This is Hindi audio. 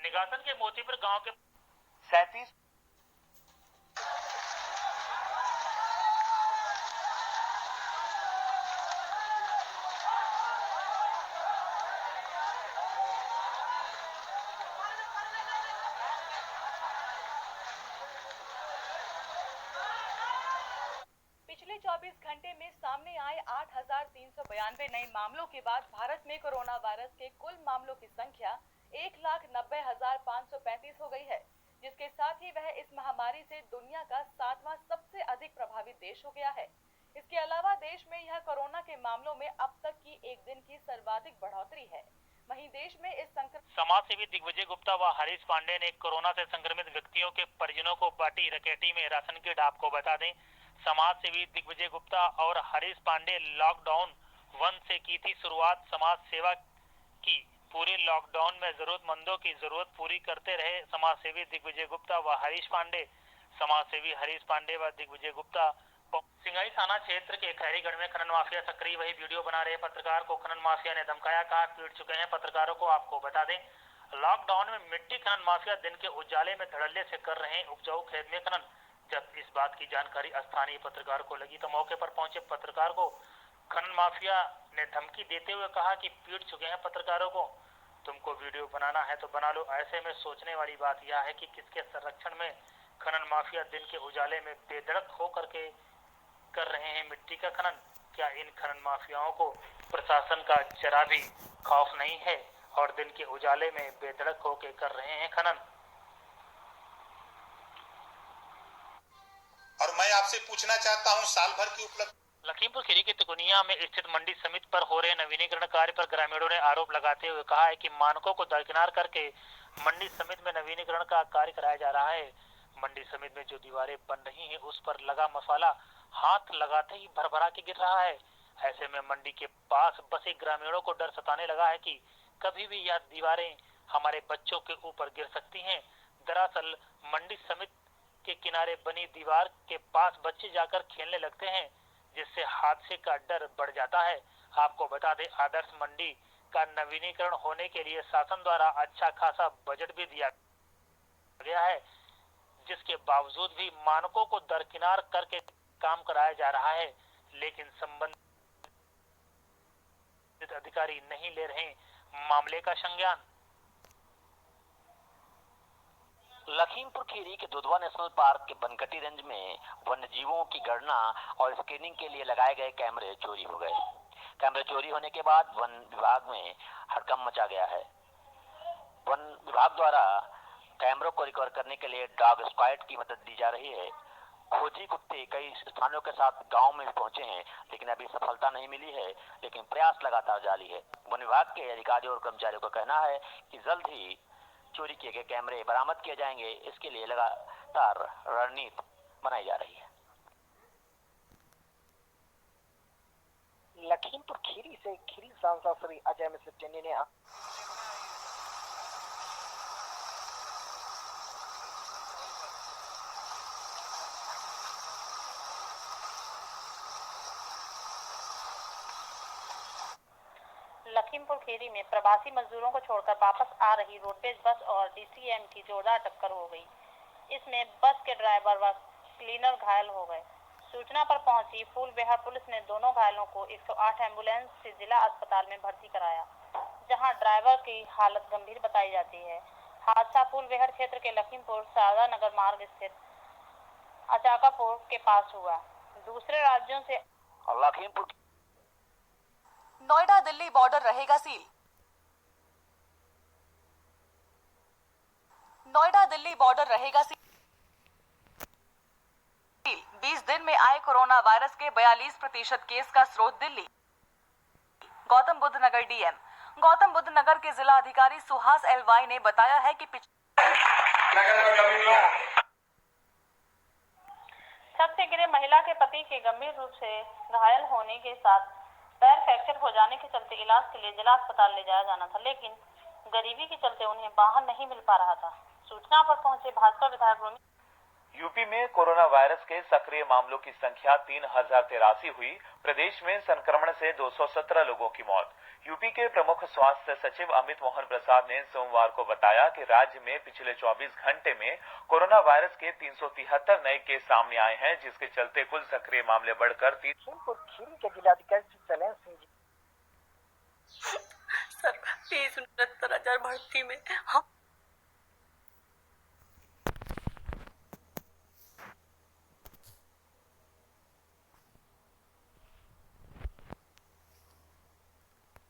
निगासन के मोतीपुर गांव के 37 पिछले 24 घंटे में सामने आए 8,392 नए मामलों के बाद भारत में कोरोना वायरस के कुल मामलों की संख्या 1,90,535 हो गई है, जिसके साथ ही वह इस महामारी से दुनिया का 7वां सबसे अधिक प्रभावित देश हो गया है। इसके अलावा देश में यह कोरोना के मामलों में अब तक की एक दिन की सर्वाधिक बढ़ोतरी है। वहीं देश में इस संक्रमण समाज सेवी दिग्विजय गुप्ता व हरीश पांडे ने कोरोना से संक्रमित व्यक्तियों के परिजनों को बांटी रकेटी में राशन की डाप को बता दें। समाज सेवी दिग्विजय गुप्ता और हरीश पांडे लॉकडाउन 1 से की थी शुरुआत समाज सेवा की। पूरे लॉकडाउन में जरूरतमंदों की जरूरत पूरी करते रहे समाज सेवी दिग्विजय गुप्ता व हरीश पांडे। समाज सेवी हरीश पांडे व दिग्विजय गुप्ता सिंगाई थाना क्षेत्र के खैरीगढ़ में खनन माफिया सक्रिय, वही वीडियो बना रहे पत्रकार को खनन माफिया ने धमकाया, कहा पीट चुके हैं पत्रकारों को। आपको बता दें, लॉकडाउन में मिट्टी खनन माफिया दिन के उजाले में धड़ल्ले से कर रहे हैं उपजाऊ खेत में खनन। जब इस बात की जानकारी स्थानीय पत्रकार को लगी तो मौके पर पहुंचे पत्रकार को खनन माफिया ने धमकी देते हुए कहा कि पीट चुके हैं पत्रकारों को, तुमको वीडियो बनाना है तो बना लो। ऐसे में सोचने वाली बात यह है कि किसके संरक्षण में खनन माफिया दिन के उजाले में बेधड़क होकर के कर रहे हैं मिट्टी का खनन। क्या इन खनन माफियाओं को प्रशासन का जरा भी खौफ नहीं है और दिन के उजाले में बेधड़क होकर कर रहे हैं खनन? और मैं आपसे पूछना चाहता हूं, साल भर की उपलब्धि। लखीमपुर खीरी के तिकोनिया में स्थित मंडी समिति पर हो रहे नवीनीकरण कार्य पर ग्रामीणों ने आरोप लगाते हुए कहा है कि मानकों को दरकिनार करके मंडी समिति में नवीनीकरण का कार्य कराया जा रहा है। मंडी समिति में जो दीवारें बन रही हैं उस पर लगा मसाला हाथ लगाते ही भरभरा के गिर रहा है। ऐसे में मंडी के पास बसे ग्रामीणों को डर सताने लगा है कि कभी भी यह दीवारें हमारे बच्चों के ऊपर गिर सकती हैं। दरअसल मंडी समिति के किनारे बनी दीवार के पास बच्चे जाकर खेलने लगते हैं, जिससे हादसे का डर बढ़ जाता है। आपको बता दें, आदर्श मंडी का नवीनीकरण होने के लिए शासन द्वारा अच्छा खासा बजट भी दिया गया है, जिसके बावजूद भी मानकों को दरकिनार करके काम कराया जा रहा है, लेकिन संबंधित अधिकारी नहीं ले रहे मामले का संज्ञान। लखीमपुर खीरी के दुधवा नेशनल पार्क के बनकटी रेंज में वन्यजीवों की गणना और स्क्रीनिंग के लिए लगाए गए कैमरे चोरी हो गए। कैमरे चोरी होने के बाद वन विभाग में हड़कंप मचा गया है। वन विभाग द्वारा कैमरों को रिकवर करने के लिए डॉग स्क्वाड की मदद दी जा रही है। खोजी कुत्ते कई स्थानों के साथ गांव में भी पहुंचे हैं, लेकिन अभी सफलता नहीं मिली है, लेकिन प्रयास लगातार जारी है। वन विभाग के अधिकारियों और कर्मचारियों का कहना है कि जल्द ही चोरी किए गए कैमरे बरामद किए जाएंगे। इसके लिए लगातार रणनीति बनाई जा रही है। लखीमपुर खीरी से खीरी सांसद श्री अजय मिश्र टेनी ने लखीमपुर खीरी में प्रवासी मजदूरों को छोड़कर वापस आ रही रोडवेज बस और डीसीएम की जोरदार टक्कर हो गई। इसमें बस के ड्राइवर व क्लीनर घायल हो गए। सूचना पर पहुंची फूलविहार पुलिस ने दोनों घायलों को 108 एम्बुलेंस से जिला अस्पताल में भर्ती कराया, जहां ड्राइवर की हालत गंभीर बताई जाती है। हादसा फूलविहार क्षेत्र के लखीमपुर शारदा नगर मार्ग स्थित अचाकापुर के पास हुआ। दूसरे राज्यों से लखीमपुर नोएडा दिल्ली बॉर्डर रहेगा सील। नोएडा दिल्ली बॉर्डर रहेगा सील। 20 दिन में आए कोरोना वायरस के 42% केस का स्रोत दिल्ली। गौतम बुद्ध नगर डीएम गौतम बुद्ध नगर के जिला अधिकारी सुहास एलवाई ने बताया है कि छत से गिरे महिला के पति के गंभीर रूप से घायल होने के साथ पैर फ्रैक्चर हो जाने के चलते इलाज के लिए जिला अस्पताल ले जाया जाना था, लेकिन गरीबी के चलते उन्हें वाहन नहीं मिल पा रहा था। सूचना पर पहुंचे भाजपा विधायक यूपी में कोरोना वायरस के सक्रिय मामलों की संख्या 3083 हुई। प्रदेश में संक्रमण से 217 लोगों की मौत। यूपी के प्रमुख स्वास्थ्य सचिव अमित मोहन प्रसाद ने सोमवार को बताया कि राज्य में पिछले 24 घंटे में कोरोना वायरस के 373 नए केस सामने आए हैं, जिसके चलते कुल सक्रिय मामले बढ़कर लखीमपुर खीरी के जिलाधिकारी चलन सिंह सर 30-69,000 भर्ती में हम